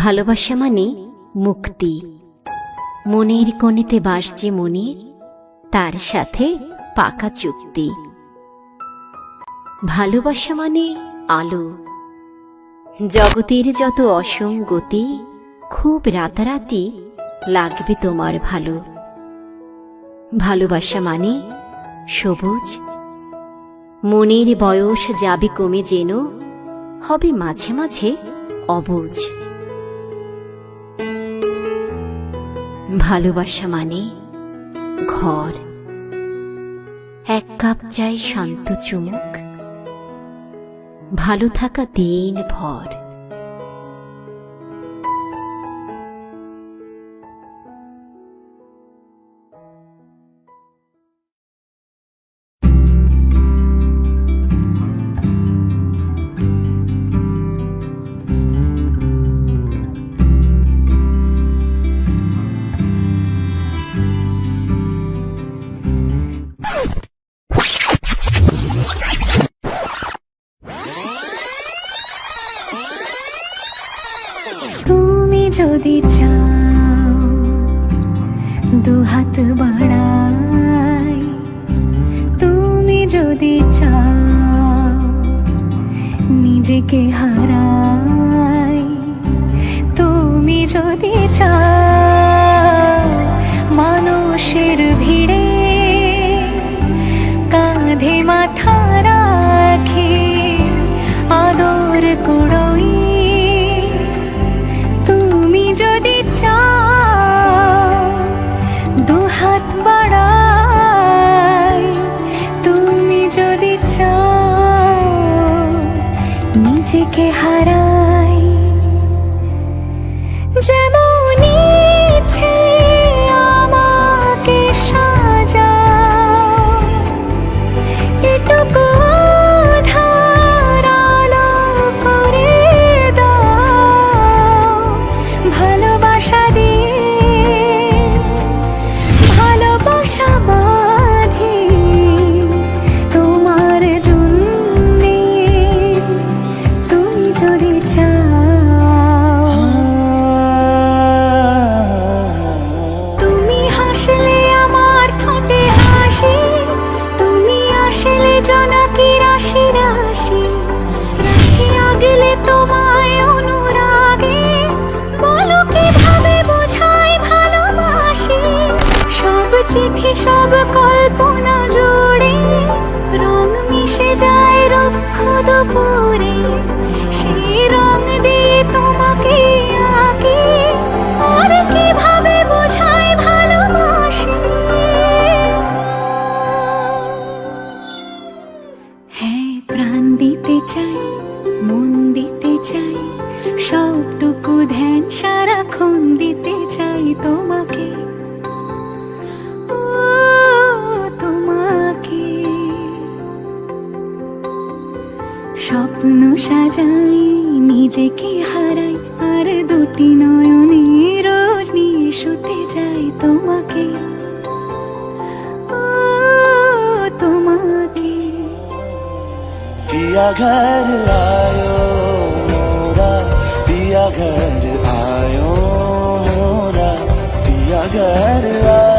ভালোবাসা মানে মুক্তি। মনের কোণেতে বাস যে মনের, তার সাথে পাকা চুক্তি। ভালোবাসা মানে আলো। জগতের যত অসঙ্গতি, খুব রাতারাতি লাগবে তোমার ভালো। ভালোবাসা মানে সবুজ। মনের বয়স যাবে কমে, যেন হবে মাঝে মাঝে অবুঝ। ভালোবাসা মানে ঘর। এক কাপ চাই শান্ত চুমুক, ভালো থাকা দিন ভর। তুমি যদি চাও দুহাত বাড়াই, তুমি যদি চাও নিজেকে হারাই, তুমি যদি চাও মানুষের ভিড়ে কাঁধে মাথা রাখি আদর কুড়োই, তুমি যদি চাও দুহাত বাড়াই, তুমি যদি চাও নিজেকে হারাই। যেমন ইচ্ছে আমাকে সাজাও, এটুকু আধার আলো করে দাও। ভালোবাসা দিয়ে ভালোবাসা বাঁধি তোমার জন্যে, তুমি যদি চাও। তুমি হাসলে আমার ঠোঁটে হাসি, তুমি আসলে জনকি রাশি রাশি, রাখিয়া গেলে তোমায় অনুরাগে, বলো কিভাবে বোঝাই ভালোবাসি। সব চিঠি সব কল্পনা জুড়ে রং মিশে যায় রুক্ষ দুপুরে, সেই রং দিয়ে তোমাকে আঁকি, আর কিভাবে বোঝাই ভালোবাসি। হ্যাঁ, প্রাণ দিতে চাই, মন দিতে চাই, সবটুকু ধ্যান সারাক্ষণ দিতে চাই তোমাকে, ও তোমাকে। স্বপ্ন সাজাই, নিজেকে হারাই, আর দুটি নয়নে রোজ নিয়ে শুতে যাই তোমাকে, ও তোমাকে। पिया घर आयो मोरा, पिया घर आयो मोरा, पिया घर आयो।